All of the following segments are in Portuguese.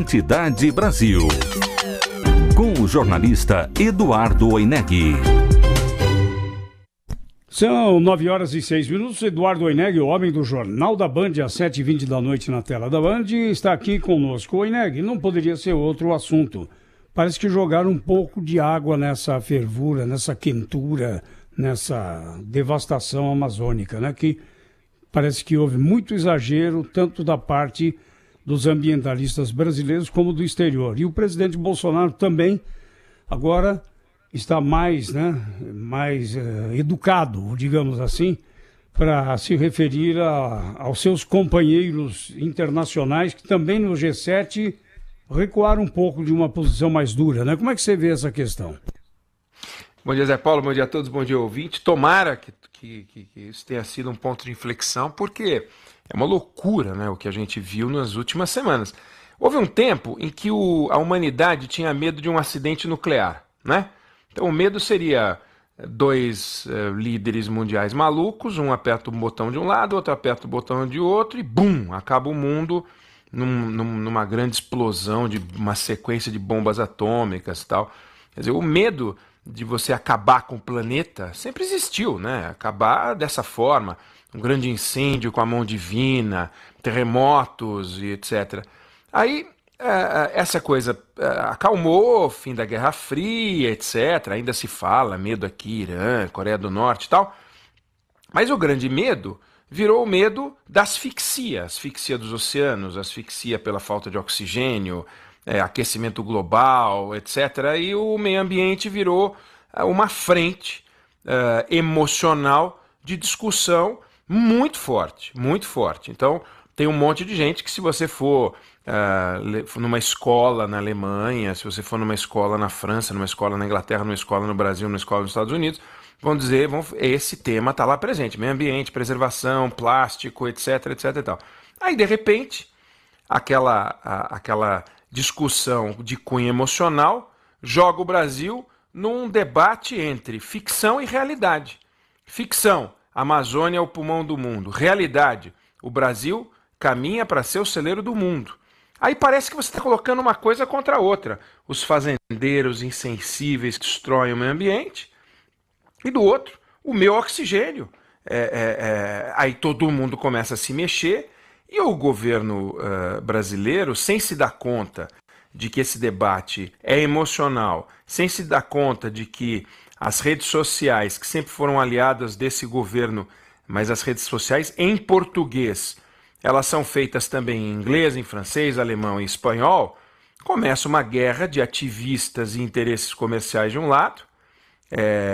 Identidade Brasil. Com o jornalista Eduardo Oineg. São 9h06. Eduardo Oineg, o homem do Jornal da Band, às 7h20 da noite na tela da Band, está aqui conosco. Oineg, não poderia ser outro assunto. Parece que jogaram um pouco de água nessa fervura, nessa quentura, nessa devastação amazônica, né? Que parece que houve muito exagero, tanto da parte dos ambientalistas brasileiros como do exterior. E o presidente Bolsonaro também agora está mais educado, digamos assim, para se referir aos seus companheiros internacionais que também no G7 recuaram um pouco de uma posição mais dura, né? Como é que você vê essa questão? Bom dia, Zé Paulo, bom dia a todos, bom dia, ouvinte. Tomara que isso tenha sido um ponto de inflexão, porque é uma loucura, né, o que a gente viu nas últimas semanas. Houve um tempo em que a humanidade tinha medo de um acidente nuclear, né? Então o medo seria dois líderes mundiais malucos, um aperta o botão de um lado, outro aperta o botão de outro e bum, acaba o mundo numa grande explosão de uma sequência de bombas atômicas e tal. Quer dizer, o medo de você acabar com o planeta sempre existiu, né? Acabar dessa forma, um grande incêndio com a mão divina, terremotos e etc. Aí essa coisa acalmou, fim da Guerra Fria, etc. Ainda se fala medo aqui, Irã, Coreia do Norte e tal. Mas o grande medo virou o medo da asfixia dos oceanos, asfixia pela falta de oxigênio, aquecimento global, etc. E o meio ambiente virou uma frente emocional de discussão muito forte, muito forte. Então, tem um monte de gente que, se você for numa escola na Alemanha, se você for numa escola na França, numa escola na Inglaterra, numa escola no Brasil, numa escola nos Estados Unidos, vão dizer, esse tema está lá presente, meio ambiente, preservação, plástico, etc, etc e tal. Aí, de repente, aquela discussão de cunho emocional joga o Brasil num debate entre ficção e realidade. Ficção, a Amazônia é o pulmão do mundo. Realidade, o Brasil caminha para ser o celeiro do mundo. Aí parece que você está colocando uma coisa contra a outra. Os fazendeiros insensíveis que destroem o meio ambiente e do outro, o meu oxigênio. Aí todo mundo começa a se mexer. E o governo brasileiro, sem se dar conta de que esse debate é emocional, sem se dar conta de que as redes sociais, que sempre foram aliadas desse governo, mas as redes sociais em português, elas são feitas também em inglês, em francês, alemão e espanhol, começa uma guerra de ativistas e interesses comerciais de um lado,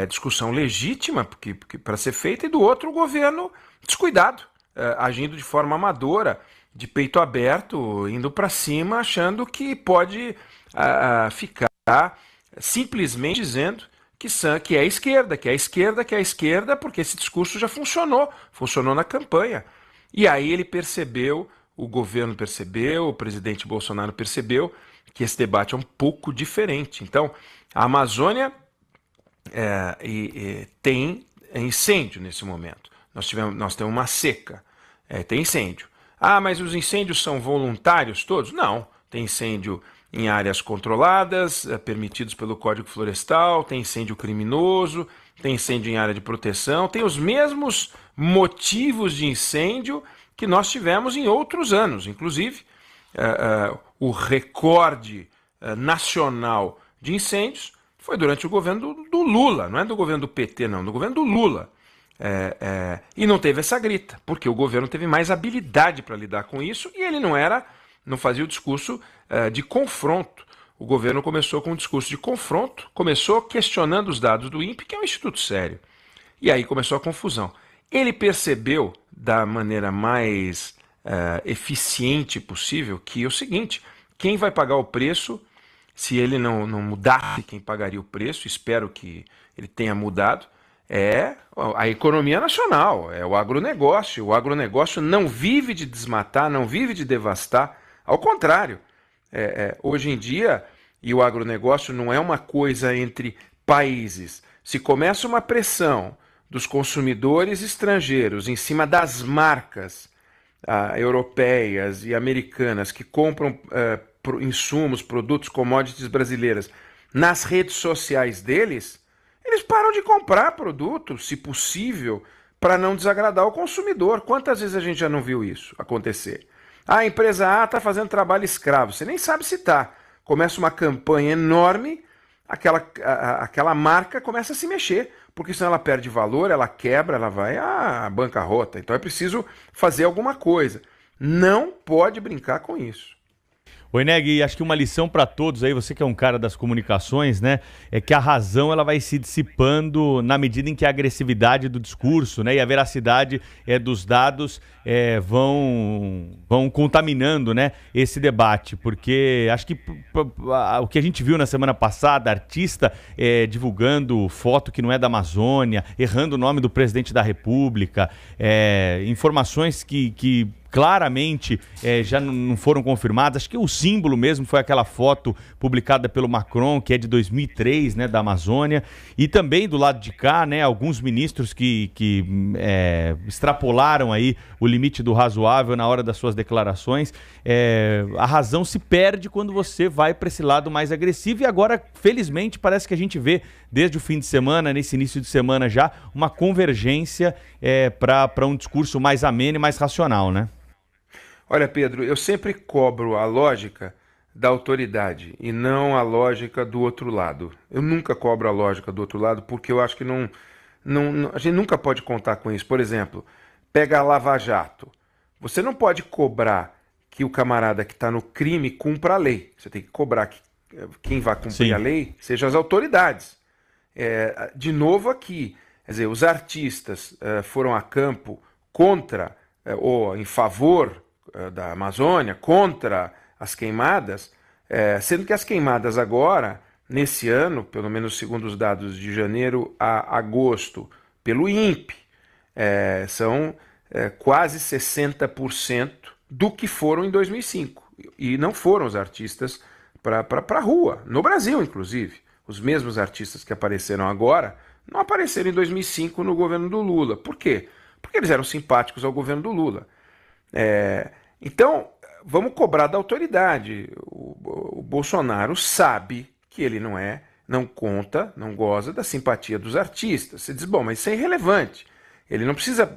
discussão legítima porque para ser feita, e do outro o governo descuidado, agindo de forma amadora, de peito aberto, indo para cima, achando que pode ficar simplesmente dizendo que é a esquerda, que é a esquerda, que é a esquerda, porque esse discurso já funcionou na campanha. E aí ele percebeu, o governo percebeu, o presidente Bolsonaro percebeu que esse debate é um pouco diferente. Então, a Amazônia tem incêndio nesse momento. Nós temos uma seca. Tem incêndio. Mas os incêndios são voluntários todos? Não. Tem incêndio em áreas controladas, permitidos pelo Código Florestal, tem incêndio criminoso, tem incêndio em área de proteção, tem os mesmos motivos de incêndio que nós tivemos em outros anos. Inclusive, o recorde nacional de incêndios foi durante o governo do Lula, não é do governo do PT, não, do governo do Lula. E não teve essa grita, porque o governo teve mais habilidade para lidar com isso e ele não fazia o discurso de confronto. O governo começou com um discurso de confronto, começou questionando os dados do INPE, que é um instituto sério. E aí começou a confusão. Ele percebeu da maneira mais eficiente possível que é o seguinte: quem vai pagar o preço, se ele não mudasse quem pagaria o preço, espero que ele tenha mudado, é a economia nacional, é o agronegócio. O agronegócio não vive de desmatar, não vive de devastar, ao contrário. Hoje em dia, e o agronegócio não é uma coisa entre países, se começa uma pressão dos consumidores estrangeiros em cima das marcas europeias e americanas que compram insumos, produtos, commodities brasileiras nas redes sociais deles, eles param de comprar produtos, se possível, para não desagradar o consumidor. Quantas vezes a gente já não viu isso acontecer? A empresa A está fazendo trabalho escravo, você nem sabe se está. Começa uma campanha enorme, aquela marca começa a se mexer, porque senão ela perde valor, ela quebra, ela vai à bancarrota. Então é preciso fazer alguma coisa. Não pode brincar com isso. Oi, Neg, acho que uma lição para todos aí, você que é um cara das comunicações, né, é que a razão ela vai se dissipando na medida em que a agressividade do discurso, né, e a veracidade dos dados vão contaminando, né, esse debate, porque acho que o que a gente viu na semana passada, artista divulgando foto que não é da Amazônia, errando o nome do presidente da República, informações que claramente já não foram confirmadas. Acho que o símbolo mesmo foi aquela foto publicada pelo Macron, que é de 2003, né, da Amazônia. E também do lado de cá, né, alguns ministros que extrapolaram aí o limite do razoável na hora das suas declarações. A razão se perde quando você vai para esse lado mais agressivo. E agora, felizmente, parece que a gente vê desde o fim de semana, nesse início de semana já, uma convergência para um discurso mais ameno e mais racional, né? Olha, Pedro, eu sempre cobro a lógica da autoridade e não a lógica do outro lado. Eu nunca cobro a lógica do outro lado porque eu acho que a gente nunca pode contar com isso. Por exemplo, pega a Lava Jato. Você não pode cobrar que o camarada que está no crime cumpra a lei. Você tem que cobrar que quem vai cumprir a lei sejam as autoridades. De novo aqui, quer dizer, os artistas foram a campo contra ou em favor da Amazônia, contra as queimadas, sendo que as queimadas agora, nesse ano, pelo menos segundo os dados de janeiro a agosto, pelo INPE, são quase 60% do que foram em 2005. E não foram os artistas para a rua, no Brasil, inclusive. Os mesmos artistas que apareceram agora não apareceram em 2005 no governo do Lula. Por quê? Porque eles eram simpáticos ao governo do Lula. Então, vamos cobrar da autoridade. O Bolsonaro sabe que ele não conta, não goza da simpatia dos artistas. Você diz, bom, mas isso é irrelevante. Ele não precisa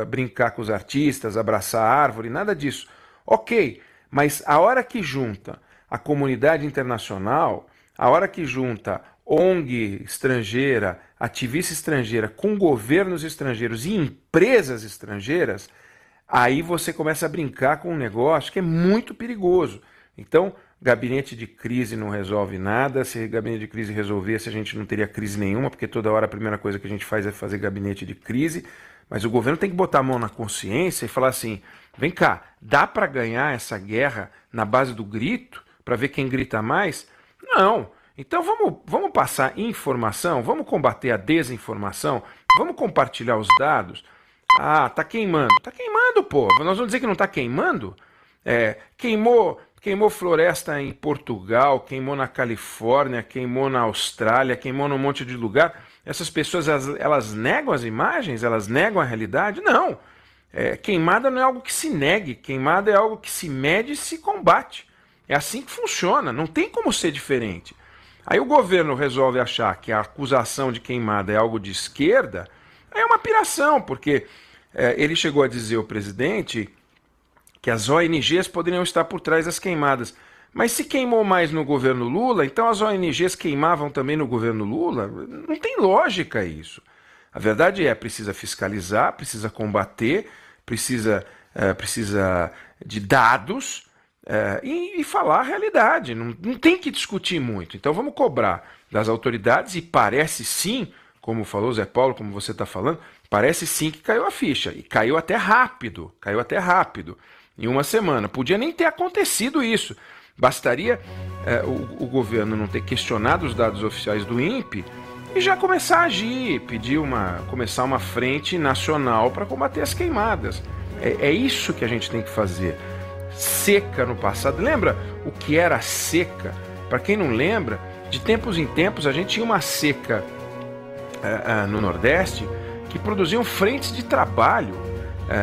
brincar com os artistas, abraçar a árvore, nada disso. Ok, mas a hora que junta a comunidade internacional, a hora que junta ONG estrangeira, ativista estrangeira, com governos estrangeiros e empresas estrangeiras, aí você começa a brincar com um negócio que é muito perigoso. Então, gabinete de crise não resolve nada. Se gabinete de crise resolvesse, a gente não teria crise nenhuma, porque toda hora a primeira coisa que a gente faz é fazer gabinete de crise. Mas o governo tem que botar a mão na consciência e falar assim, vem cá, dá para ganhar essa guerra na base do grito, para ver quem grita mais? Não. Então vamos passar informação, vamos combater a desinformação, vamos compartilhar os dados. Ah, tá queimando. Tá queimando, pô. Nós vamos dizer que não tá queimando? Queimou floresta em Portugal, queimou na Califórnia, queimou na Austrália, queimou num monte de lugar. Essas pessoas, elas negam as imagens? Elas negam a realidade? Não. Queimada não é algo que se negue. Queimada é algo que se mede e se combate. É assim que funciona. Não tem como ser diferente. Aí o governo resolve achar que a acusação de queimada é algo de esquerda. É uma piração, porque ele chegou a dizer, o presidente, que as ONGs poderiam estar por trás das queimadas. Mas se queimou mais no governo Lula, então as ONGs queimavam também no governo Lula? Não tem lógica isso. A verdade precisa fiscalizar, precisa combater, precisa de dados e falar a realidade. Não tem que discutir muito. Então vamos cobrar das autoridades e parece sim, como falou Zé Paulo, como você está falando, parece sim que caiu a ficha. E caiu até rápido, em uma semana. Podia nem ter acontecido isso. Bastaria o governo não ter questionado os dados oficiais do INPE e já começar a agir, começar uma frente nacional para combater as queimadas. É isso que a gente tem que fazer. Seca no passado. Lembra o que era seca? Para quem não lembra, de tempos em tempos a gente tinha uma seca no Nordeste que produziam frentes de trabalho.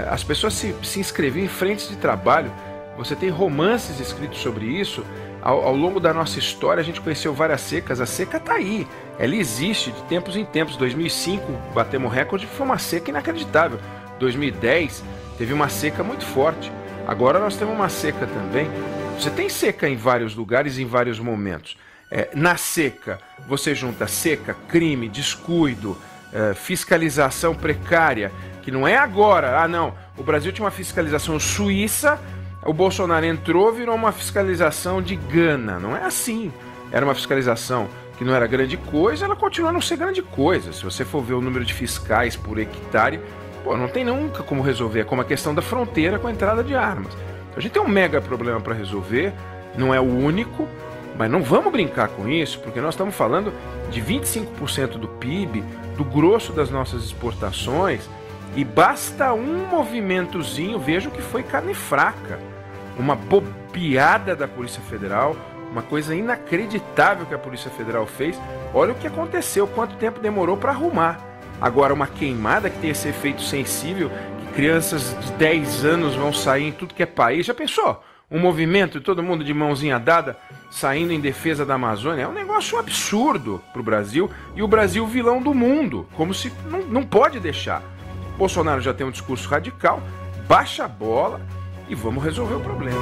as pessoas se inscreviam em frentes de trabalho. Você tem romances escritos sobre isso. Ao longo da nossa história a gente conheceu várias secas. A seca está aí, ela existe de tempos em tempos. 2005 batemos recorde, foi uma seca inacreditável. 2010 teve uma seca muito forte. Agora nós temos uma seca também. Você tem seca em vários lugares, em vários momentos. Na seca, você junta seca, crime, descuido, fiscalização precária, que não é agora. Não, o Brasil tinha uma fiscalização suíça, o Bolsonaro entrou, virou uma fiscalização de Gana. Não é assim. Era uma fiscalização que não era grande coisa, ela continua a não ser grande coisa. Se você for ver o número de fiscais por hectare, não tem nunca como resolver. É como a questão da fronteira com a entrada de armas. A gente tem um mega problema para resolver, não é o único, mas não vamos brincar com isso, porque nós estamos falando de 25% do PIB, do grosso das nossas exportações, e basta um movimentozinho, veja o que foi carne fraca, uma bobeada da Polícia Federal, uma coisa inacreditável que a Polícia Federal fez. Olha o que aconteceu, quanto tempo demorou para arrumar. Agora, uma queimada que tem esse efeito sensível, que crianças de 10 anos vão sair em tudo que é país. Já pensou? Um movimento de todo mundo de mãozinha dada, saindo em defesa da Amazônia. É um negócio absurdo para o Brasil, e o Brasil vilão do mundo, como se não pode deixar. Bolsonaro já tem um discurso radical, baixa a bola e vamos resolver o problema.